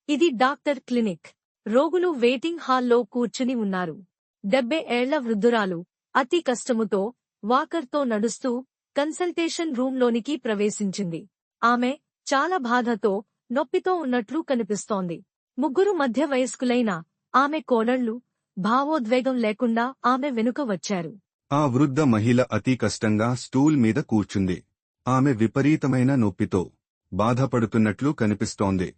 ఇది doctor clinic. రోగులు waiting హాల్లో కూర్చుని ఉన్నారు. 70 ఏళ్ల వృద్ధురాలు అతి కష్టముతో వాకర్తో నడుస్తూ కన్సల్టేషన్ రూంలోనికి ప్రవేశించింది. ఆమె చాలా బాధతో, నొప్పితో ఉన్నట్లు కనిపిస్తోంది. ముగ్గురు మధ్య వయస్కులైన ఆమె కోడళ్లు భావోద్వేగం లేకుండా ఆమె వెనుక వచ్చారు. ఆ వృద్ధ మహిళ అతి కష్టంగా స్టూల్ మీద కూర్చుంది. ఆమె విపరీతమైన నొప్పితో బాధపడుతున్నట్లు కనిపిస్తోంది.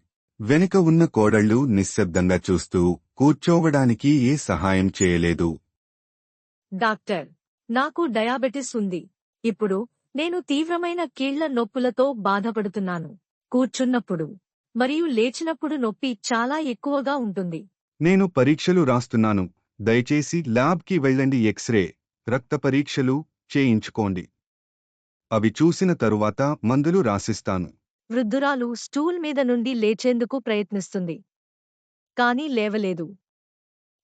వెనుక ఉన్న కోడళ్లు నిశ్శబ్దంగా చూస్తూ కూర్చోవడానికి ఏ సహాయం చేయలేదు. డాక్టర్, నాకు డయాబెటిస్ ఉంది. ఇప్పుడు నేను తీవ్రమైన కీళ్ల నొప్పులతో బాధపడుతున్నాను. కూర్చున్నప్పుడు మరియు లేచినప్పుడు నొప్పి చాలా ఎక్కువగా ఉంటుంది. నేను పరీక్షలు రాస్తున్నాను. దయచేసి ల్యాబ్కి వెళ్ళండి. ఎక్స్రే, రక్త పరీక్షలు చేయించుకోండి. అవి చూసిన తరువాత మందులు రాసిస్తాను. వృద్ధురాలు స్టూల్ మీద నుండి లేచేందుకు ప్రయత్నిస్తుంది. కాని లేవలేదు.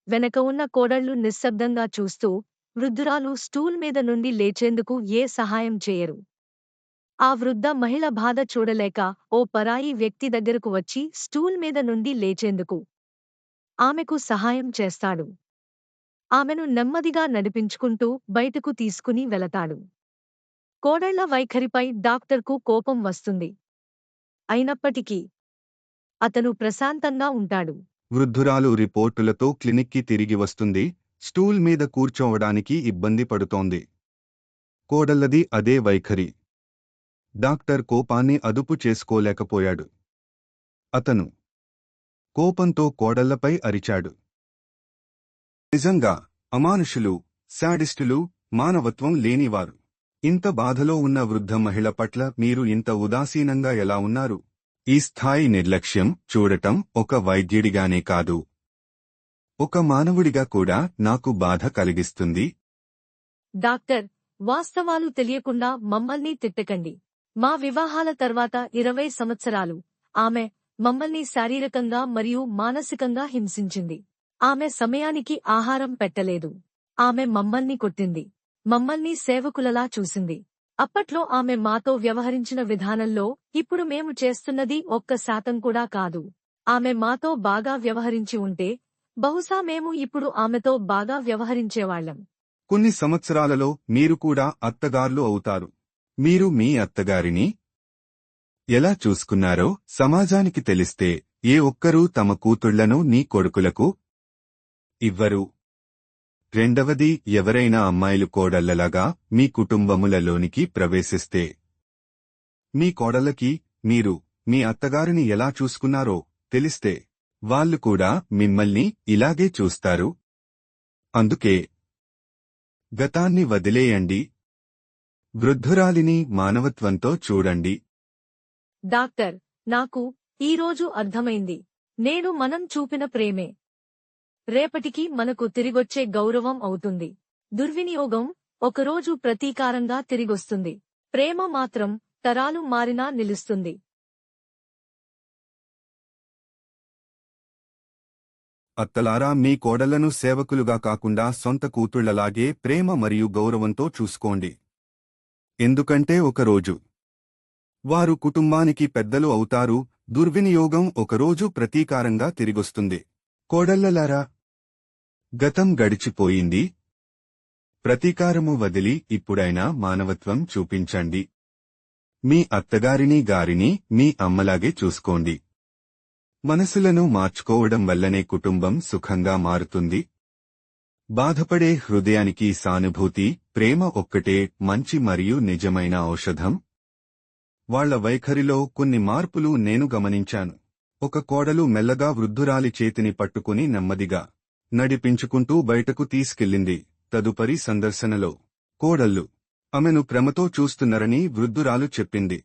వెనక ఉన్న కోడళ్లు నిశ్శబ్దంగా చూస్తూ వృద్ధురాలు స్టూల్ మీద నుండి లేచేందుకు ఏ సహాయం చేయరు. ఆ వృద్ధ మహిళ బాధ చూడలేక ఓ పరాయి వ్యక్తి దగ్గరకు వచ్చి స్టూల్ మీద నుండి లేచేందుకు ఆమెకు సహాయం చేస్తాడు. ఆమెను నెమ్మదిగా నడిపించుకుంటూ బయటకు తీసుకుని వెళతాడు. కోడళ్ల వైఖరిపై డాక్టర్కు కోపం వస్తుంది. అయినప్పటికీ అతను ప్రశాంతంగా ఉంటాడు. వృద్ధురాలు రిపోర్టులతో క్లినిక్కి తిరిగి వస్తుంది. స్టూల్ మీద కూర్చోవడానికి ఇబ్బంది పడుతోంది. కోడళ్లది అదే వైఖరి. డాక్టర్ కోపాన్ని అదుపు చేసుకోలేకపోయాడు. అతను కోపంతో కోడళ్లపై అరిచాడు. నిజంగా అమానుషులు, శాడిస్టులు, మానవత్వం లేనివారు. ఇంత బాధలో ఉన్న వృద్ధ మహిళ పట్ల మీరు ఇంత ఉదాసీనంగా ఎలా ఉన్నారు? ఈ స్థాయి నిర్లక్ష్యం చూడటం ఒక వైద్యుడిగానే కాదు, ఒక మానవుడిగా కూడా నాకు బాధ కలిగిస్తుంది. డాక్టర్, వాస్తవాలు తెలియకుండా మమ్మల్ని తిట్టకండి. మా వివాహాల తర్వాత 20 సంవత్సరాలు ఆమె మమ్మల్ని శారీరకంగా మరియు మానసికంగా హింసించింది. ఆమె సమయానికి ఆహారం పెట్టలేదు. ఆమె మమ్మల్ని కొట్టింది. మమ్మల్ని సేవకులలా చూసింది. అప్పట్లో ఆమె మాతో వ్యవహరించిన విధానంలో ఇప్పుడు మేము చేస్తున్నది 1% కూడా కాదు. ఆమె మాతో బాగా వ్యవహరించి ఉంటే బహుశా మేము ఇప్పుడు ఆమెతో బాగా వ్యవహరించేవాళ్లం. కొన్ని సంవత్సరాలలో మీరు కూడా అత్తగార్లు అవుతారు. మీరు మీ అత్తగారిని ఎలా చూసుకున్నారో సమాజానికి తెలిస్తే ఏ ఒక్కరూ తమ కూతుళ్లను నీ కొడుకులకు ఇవ్వరు. రెండవది, ఎవరైనా అమ్మాయిలు కోడళ్లలాగా మీ కుటుంబములలోనికి ప్రవేశిస్తే మీ కోడళ్ళకి మీరు మీ అత్తగారిని ఎలా చూసుకున్నారో తెలిస్తే వాళ్ళు కూడా మిమ్మల్ని ఇలాగే చూస్తారు. అందుకే గతాన్ని వదిలేయండి. వృద్ధురాలిని మానవత్వంతో చూడండి. డాక్టర్, నాకు ఈరోజు అర్థమైంది. నేడు మనం చూపిన ప్రేమే రేపటికి మనకు తిరిగొచ్చే గౌరవం అవుతుంది. దుర్వినియోగం ఒకరోజు ప్రతీకారంగా తిరిగొస్తుంది. ప్రేమ మాత్రం తరాలు మారినా నిలుస్తుంది. అత్తలారా, మీ కోడళ్లను సేవకులుగా కాకుండా సొంత కూతుళ్లలాగే ప్రేమ మరియు గౌరవంతో చూసుకోండి. ఎందుకంటే ఒకరోజు వారు కుటుంబానికి పెద్దలు అవుతారు. దుర్వినియోగం ఒకరోజు ప్రతీకారంగా తిరిగొస్తుంది. కోడళ్లలారా, గతం గడిచిపోయింది. ప్రతీకారము వదిలి ఇప్పుడైనా మానవత్వం చూపించండి. మీ అత్తగారిని గారిని మీ అమ్మలాగే చూసుకోండి. మనసులను మార్చుకోవడం వల్లనే కుటుంబం సుఖంగా మారుతుంది. బాధపడే హృదయానికి సానుభూతి, ప్రేమ ఒక్కటే మంచి మరియు నిజమైన ఔషధం. వాళ్ల వైఖరిలో కొన్ని మార్పులు నేను గమనించాను. ఒక కోడలు మెల్లగా వృద్ధురాలి చేతిని పట్టుకుని నెమ్మదిగా నడిపించుకుంటూ బయటకు తీసుకెళ్ళింది. తదుపరి సందర్శనలో కోడళ్లు ఆమెను ప్రేమతో చూస్తున్నారని వృద్ధురాలు చెప్పింది.